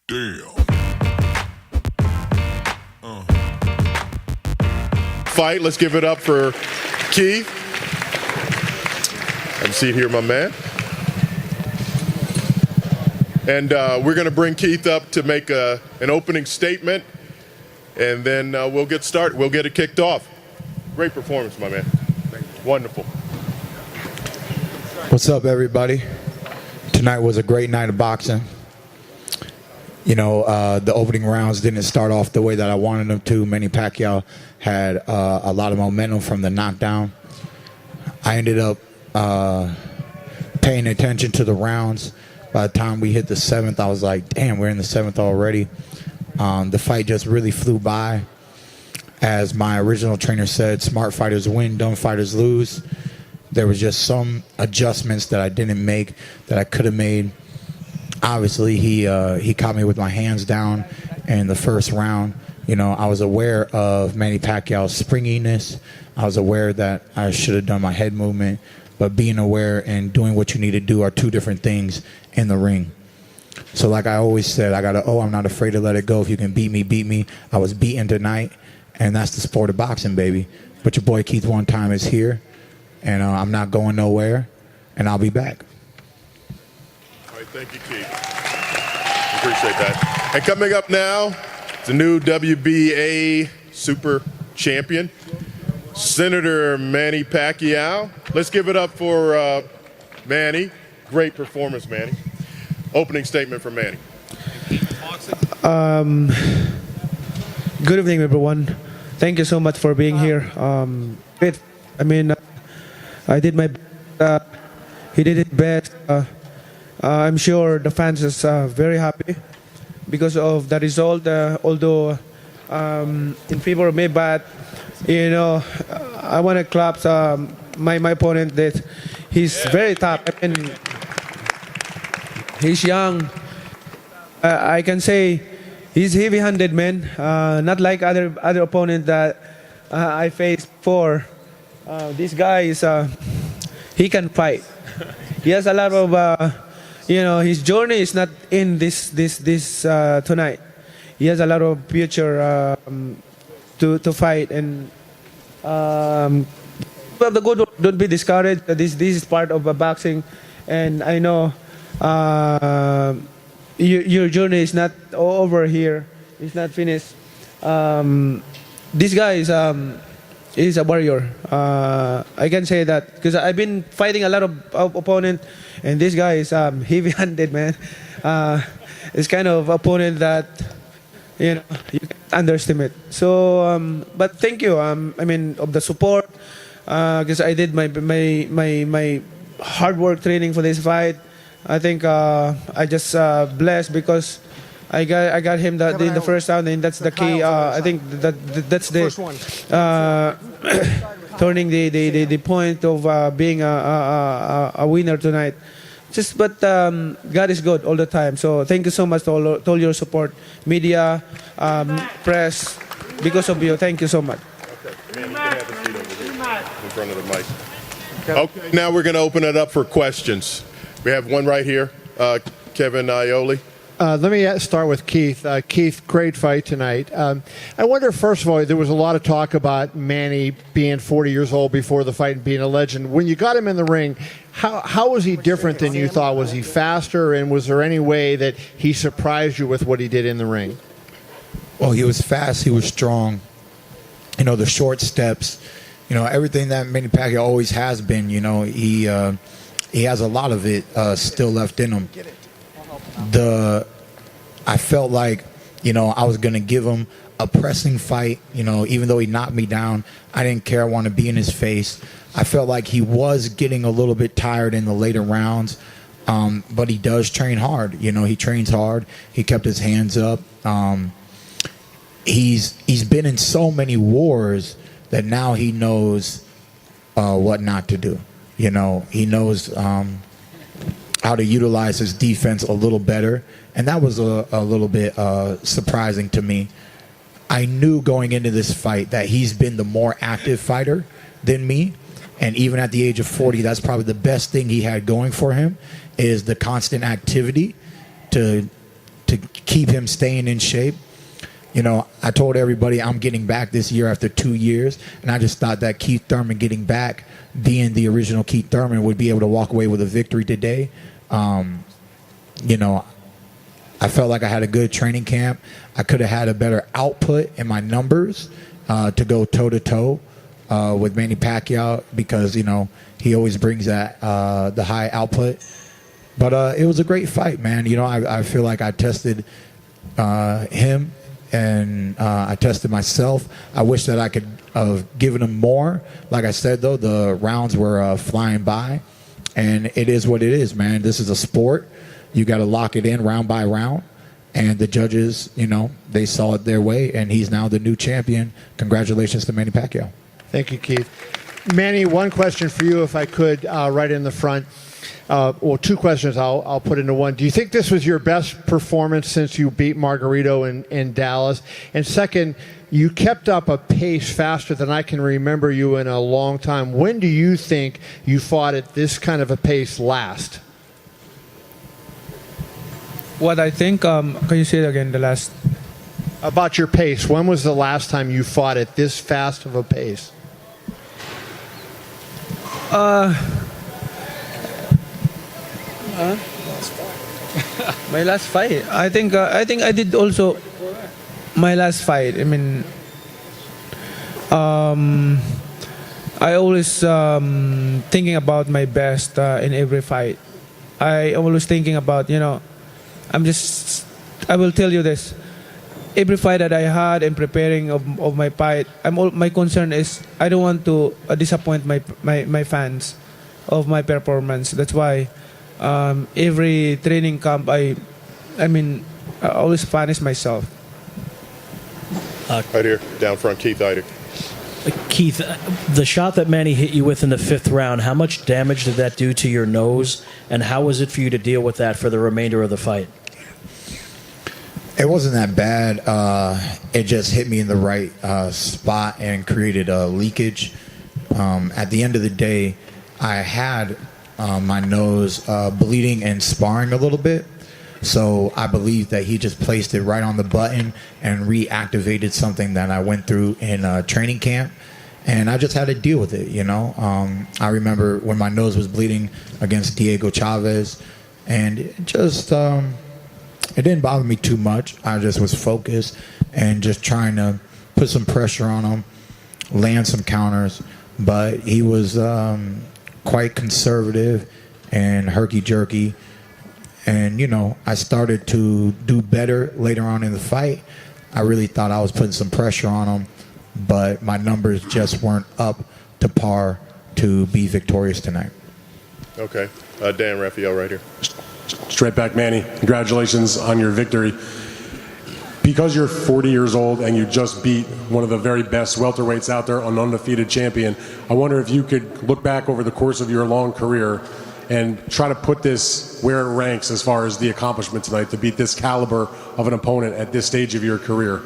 Damn. Fight. Let's give it up for Keith. Have a seat here, my man. And we're going to bring Keith up to make an opening statement, and then we'll get started. We'll get it kicked off. Great performance, my man. Wonderful. What's up, everybody? Tonight was a great night of boxing. You know, the opening rounds didn't start off the way that I wanted them to. Manny Pacquiao had a lot of momentum from the knockdown. I ended up paying attention to the rounds. By the time we hit the seventh, I was like, damn, we're in the seventh already. The fight just really flew by. As my original trainer said, smart fighters win, dumb fighters lose. There was just some adjustments that I didn't make that I could have made. Obviously, he caught me with my hands down in the first round. You know, I was aware of Manny Pacquiao's springiness. I was aware that I should have done my head movement. But being aware and doing what you need to do are two different things in the ring. So like I always said, I'm not afraid to let it go. If you can beat me, beat me. I was beaten tonight, and that's the sport of boxing, baby. But your boy Keith One Time is here, and I'm not going nowhere, and I'll be back. All right, thank you, Keith. Appreciate that. And coming up now, the new WBA Super Champion, Senator Manny Pacquiao. Let's give it up for Manny. Great performance, Manny. Opening statement from Manny. Good evening, everyone. Thank you so much for being here. I did my best. He did his best. I'm sure the fans is very happy because of the result. Although in favor of me, but you know, I want to clap my opponent. That he's very tough. I mean, he's young. I can say he's heavy-handed, man. Not like other opponent that I faced before. This guy is he can fight. He has a lot of his journey is not in this tonight. He has a lot of future to fight, and but the good, don't be discouraged. This is part of boxing, and I know your journey is not over here. It's not finished. This guy is a warrior. I can say that because I've been fighting a lot of opponent, and this guy is heavy-handed, man. It's kind of opponent that you can underestimate. So, but thank you. Of the support, because I did my hard work training for this fight. I think I just blessed because I got him in the first round, and that's the key. I think that's the turning the point of being a winner tonight. But God is good all the time. So thank you so much to all your support, media, press. Because of you, thank you so much. Okay, man, you can have a seat over here in front of the mic. Okay, now we're going to open it up for questions. We have one right here, Kevin Ioli. Let me start with Keith. Keith, great fight tonight. I wonder, first of all, there was a lot of talk about Manny being 40 years old before the fight and being a legend. When you got him in the ring, how was he different than you thought? Was he faster, and was there any way that he surprised you with what he did in the ring? Well, he was fast. He was strong. You know, the short steps. You know, everything that Manny Pacquiao always has been. You know, he has a lot of it still left in him. I felt like, I was going to give him a pressing fight, even though he knocked me down. I didn't care. I wanted to be in his face. I felt like he was getting a little bit tired in the later rounds, but he does train hard. He trains hard. He kept his hands up. He's been in so many wars that now he knows what not to do. He knows how to utilize his defense a little better, and that was a little bit surprising to me. I knew going into this fight that he's been the more active fighter than me, and even at the age of 40, that's probably the best thing he had going for him is the constant activity to to keep him staying in shape. You know, I told everybody I'm getting back this year after 2 years, and I just thought that Keith Thurman getting back, being the original Keith Thurman, would be able to walk away with a victory today. You know, I felt like I had a good training camp. I could have had a better output in my numbers to go toe-to-toe with Manny Pacquiao because, you know, he always brings that the high output. But it was a great fight, man. You know, I feel like I tested him and I tested myself. I wish that I could have given him more. Like I said, though, the rounds were flying by. And it is what it is, man. This is a sport. You got to lock it in round by round. And the judges, you know, they saw it their way. And he's now the new champion. Congratulations to Manny Pacquiao. Thank you, Keith. Manny, one question for you, if I could, right in the front. Well, two questions I'll put into one. Do you think this was your best performance since you beat Margarito in Dallas? And second, you kept up a pace faster than I can remember you in a long time. When do you think you fought at this kind of a pace last? What I think, can you say it again, the last? About your pace. When was the last time you fought at this fast of a pace? My last fight. I think I did also my last fight. I mean, I always thinking about my best in every fight. I always thinking about, you know, I will tell you this. Every fight that I had in preparing of my fight, my concern is I don't want to disappoint my fans of my performance. That's why every training camp, I always punish myself. Right here, down front, Keith Eider. Keith, the shot that Manny hit you with in the fifth round, how much damage did that do to your nose, and how was it for you to deal with that for the remainder of the fight? It wasn't that bad. It just hit me in the right spot and created a leakage. At the end of the day, I had my nose bleeding and sparring a little bit. So I believe that he just placed it right on the button and reactivated something that I went through in training camp. And I just had to deal with it, you know. I remember when my nose was bleeding against Diego Chavez, and it just it didn't bother me too much. I just was focused and just trying to put some pressure on him, land some counters. But he was quite conservative and herky-jerky. And, you know, I started to do better later on in the fight. I really thought I was putting some pressure on him, but my numbers just weren't up to par to be victorious tonight. Okay. Dan Raphael right here. Straight back, Manny. Congratulations on your victory. Because you're 40 years old and you just beat one of the very best welterweights out there, an undefeated champion, I wonder if you could look back over the course of your long career and try to put this where it ranks as far as the accomplishment tonight to beat this caliber of an opponent at this stage of your career.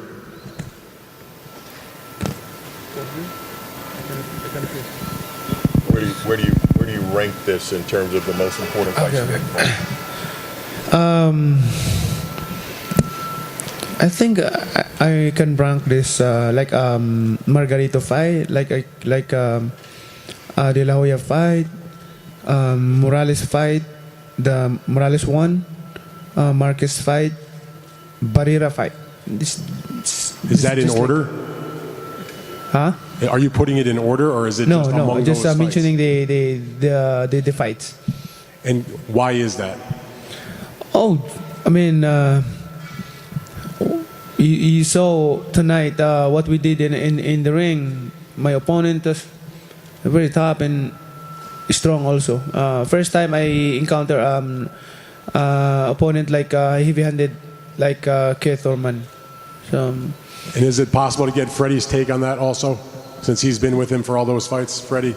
Where do you rank this in terms of the most important fights? I think I can rank this like Margarito fight, like De La Hoya fight, Morales fight, the Morales one, Marquez fight, Barrera fight. Is that in order? Huh? Are you putting it in order, or is it just among I'm just those mentioning fights? the fights. And why is that? Oh, I mean, you saw tonight what we did in the ring. My opponent was very tough and strong also. First time I encounter opponent like heavy-handed like Keith Thurman. So, And is it possible to get Freddie's take on that also, since he's been with him for all those fights? Freddie,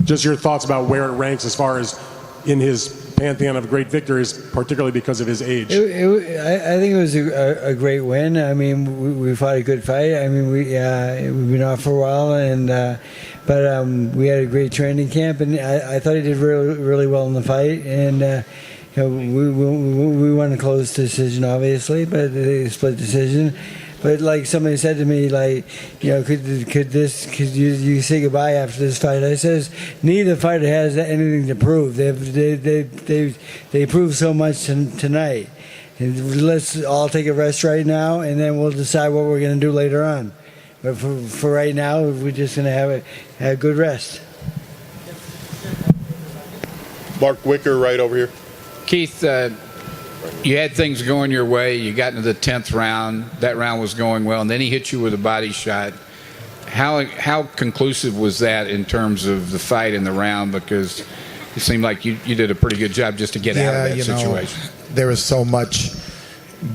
just your thoughts about where it ranks as far as in his pantheon of great victories, particularly because of his age. I think it was a great win. I mean, we fought a good fight. I mean, we've been off for a while, and but we had a great training camp, and I thought he did really, really well in the fight. And we won a close decision, obviously, but a split decision. But like somebody said to me, like, could you say goodbye after this fight? I says neither fighter has anything to prove. They proved so much tonight. And let's all take a rest right now, and then we'll decide what we're going to do later on. But for right now, we're just going to have a good rest. Mark Wicker, right over here. Keith, you had things going your way. You got into the 10th round. That round was going well, and then he hit you with a body shot. How conclusive was that in terms of the fight and the round? Because it seemed like you did a pretty good job just to get out of that situation. There was so much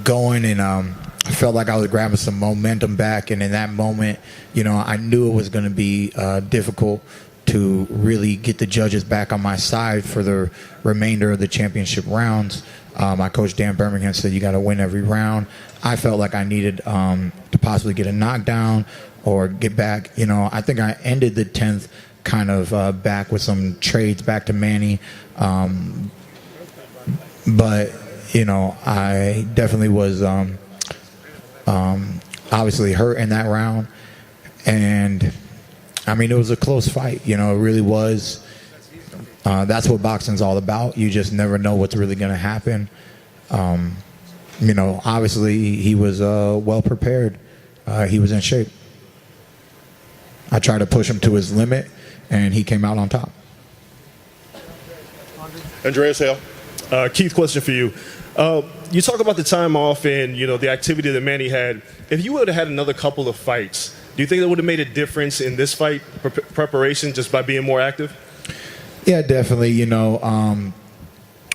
going, and I felt like I was grabbing some momentum back. And in that moment, I knew it was going to be difficult to really get the judges back on my side for the remainder of the championship rounds. My coach, Dan Birmingham, said you got to win every round. I felt like I needed to possibly get a knockdown or get back. I think I ended the 10th kind of back with some trades back to Manny. But, I definitely was obviously hurt in that round. And, it was a close fight. It really was. That's what boxing's all about. You just never know what's really going to happen. Obviously he was well prepared. He was in shape. I tried to push him to his limit, and he came out on top. Andreas Hale. Keith, question for you. You talk about the time off and, the activity that Manny had. If you would have had another couple of fights, do you think that would have made a difference in this fight preparation just by being more active? Yeah, definitely.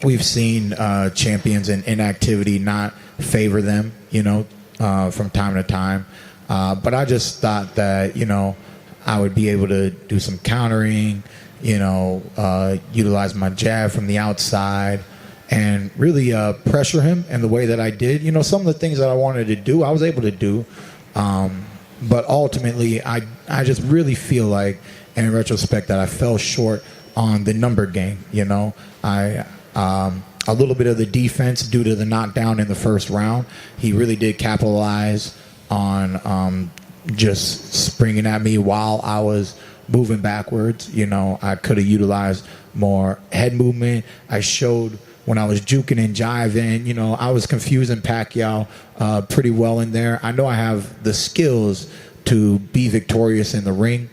We've seen champions in inactivity not favor them, from time to time. But I just thought that, I would be able to do some countering, utilize my jab from the outside and really pressure him in the way that I did. Some of the things that I wanted to do, I was able to do. But ultimately, I just really feel like, in retrospect, that I fell short on the number game. A little bit of the defense due to the knockdown in the first round. He really did capitalize on just springing at me while I was moving backwards. I could have utilized more head movement. I showed when I was juking and jiving, I was confusing Pacquiao pretty well in there. I know I have the skills to be victorious in the ring.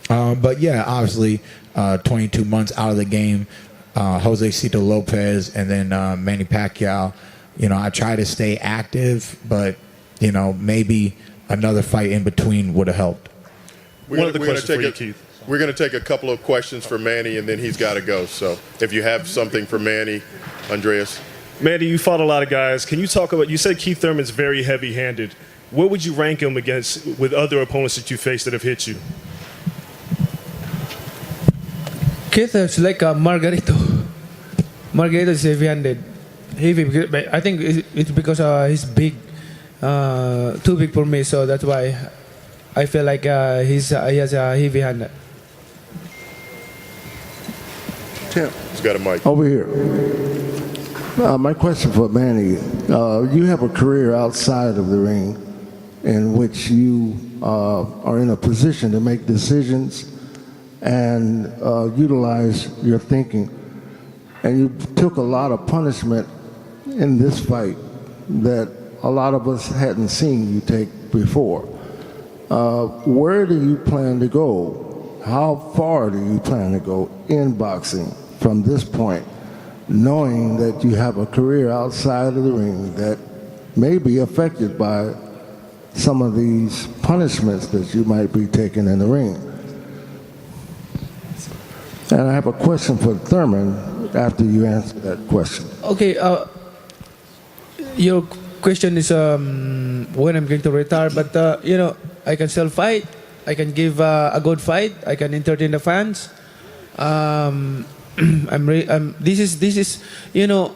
But yeah, obviously, 22 months out of the game, Jose Cito Lopez and then Manny Pacquiao, I try to stay active, but, maybe another fight in between would have helped. We're going to take a couple of questions for Manny, and then he's got to go. So if you have something for Manny, Andreas. Manny, you fought a lot of guys. Can you talk about, you said Keith Thurman's very heavy-handed. Where would you rank him against with other opponents that you faced that have hit you? Keith is like a Margarito. Margarito is heavy-handed. Heavy. I think it's because he's big. Too big for me, so that's why I feel like he has a heavy-handed. Tim, he's got a mic. over here. My question for Manny. You have a career outside of the ring in which you are in a position to make decisions and utilize your thinking. And you took a lot of punishment in this fight that a lot of us hadn't seen you take before. Where do you plan to go? How far do you plan to go in boxing from this point, knowing that you have a career outside of the ring that may be affected by some of these punishments that you might be taking in the ring? And I have a question for Thurman after you answer that question. Okay, your question is when I'm going to retire, but I can still fight. I can give a good fight. I can entertain the fans. This is the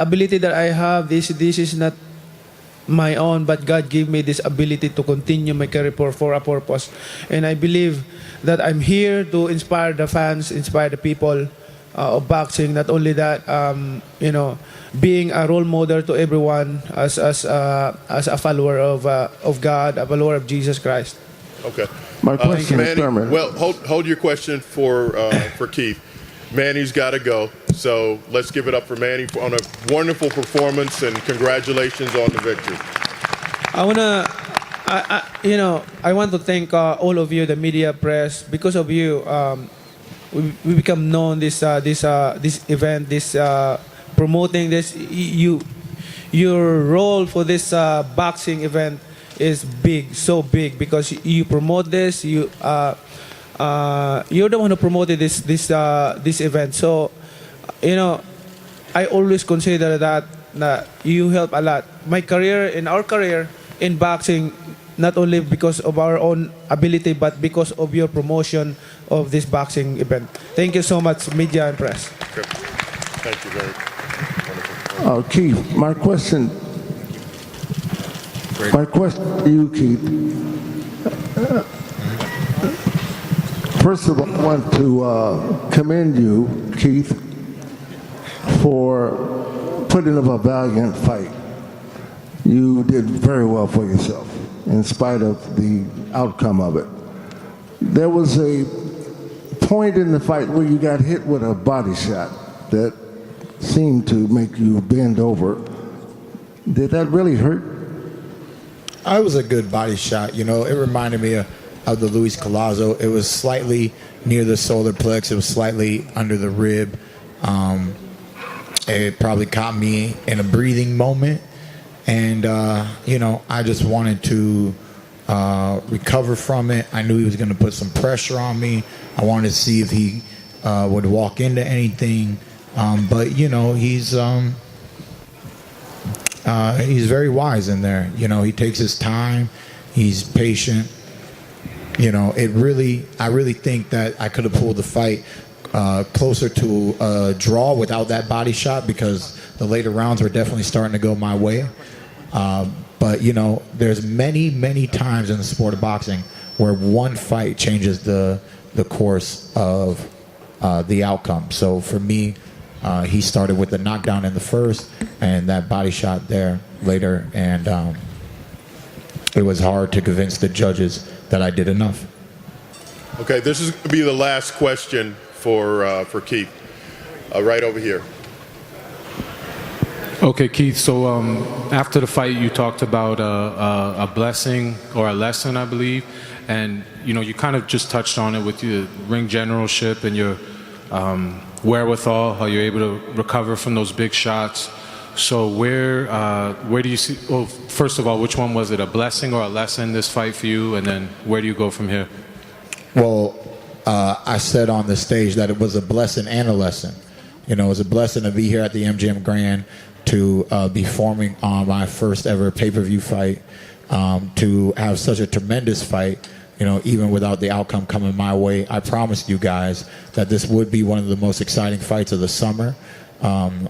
ability that I have. This is not my own, but God gave me this ability to continue my career for a purpose. And I believe that I'm here to inspire the fans, inspire the people of boxing. Not only that, being a role model to everyone as a follower of God, a follower of Jesus Christ. Okay. My question is, Manny, Thurman. well, hold your question for Keith. Manny's got to go, so let's give it up for Manny on a wonderful performance and congratulations on the victory. I want to thank all of you, the media, press. Because of you, we become known this event, promoting this. Your role for this boxing event is big, so big, because you promote this. You're the one who promoted this event. So, I always consider that you help a lot. Our career in boxing, not only because of our own ability, but because of your promotion of this boxing event. Thank you so much, media and press. Okay. Thank you very much. Keith, my question to you, Keith. First of all, I want to commend you, Keith, for putting up a valiant fight. You did very well for yourself, in spite of the outcome of it. There was a point in the fight where you got hit with a body shot that seemed to make you bend over. Did that really hurt? It was a good body shot. It reminded me of the Luis Collazo. It was slightly near the solar plex. It was slightly under the rib. It probably caught me in a breathing moment. And, I just wanted to recover from it. I knew he was going to put some pressure on me. I wanted to see if he would walk into anything. But, he's very wise in there. He takes his time. He's patient. I really think that I could have pulled the fight closer to a draw without that body shot, because the later rounds were definitely starting to go my way. But there's many times in the sport of boxing where one fight changes the course of the outcome. So for me, he started with the knockdown in the first and that body shot there later, and it was hard to convince the judges that I did enough. Okay, this is going to be the last question for Keith. Right over here. Okay, Keith, so after the fight you talked about a blessing or a lesson, I believe, and you kind of just touched on it with your ring generalship and your wherewithal, how you're able to recover from those big shots. So where do you see, well, first of all, which one was it, a blessing or a lesson, this fight for you, and then where do you go from here? Well, I said on the stage that it was a blessing and a lesson. It was a blessing to be here at the MGM Grand, to be forming on my first ever pay-per-view fight, to have such a tremendous fight, even without the outcome coming my way. I promised you guys that this would be one of the most exciting fights of the summer. My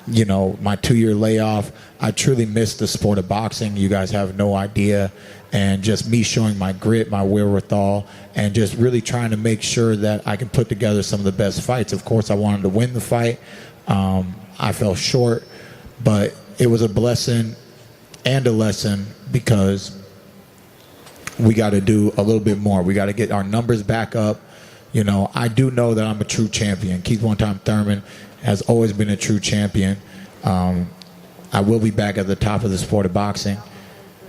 2-year layoff, I truly missed the sport of boxing. You guys have no idea. And just me showing my grit, my wherewithal, and just really trying to make sure that I can put together some of the best fights. Of course, I wanted to win the fight. I fell short, but it was a blessing and a lesson, because we got to do a little bit more. We got to get our numbers back up. I do know that I'm a true champion. Keith "One-Time" Thurman has always been a true champion. I will be back at the top of the sport of boxing.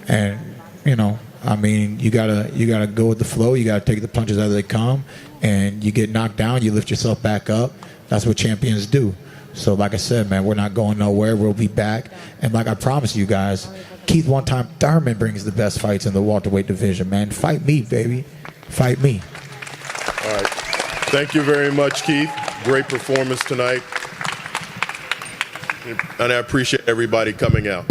And, you gotta go with the flow. You gotta take the punches as they come. And you get knocked down, you lift yourself back up. That's what champions do. So like I said, man, we're not going nowhere. We'll be back. And like I promised you guys, Keith "One-Time" Thurman brings the best fights in the welterweight division, man. Fight me, baby. Fight me. All right. Thank you very much, Keith. Great performance tonight. And I appreciate everybody coming out.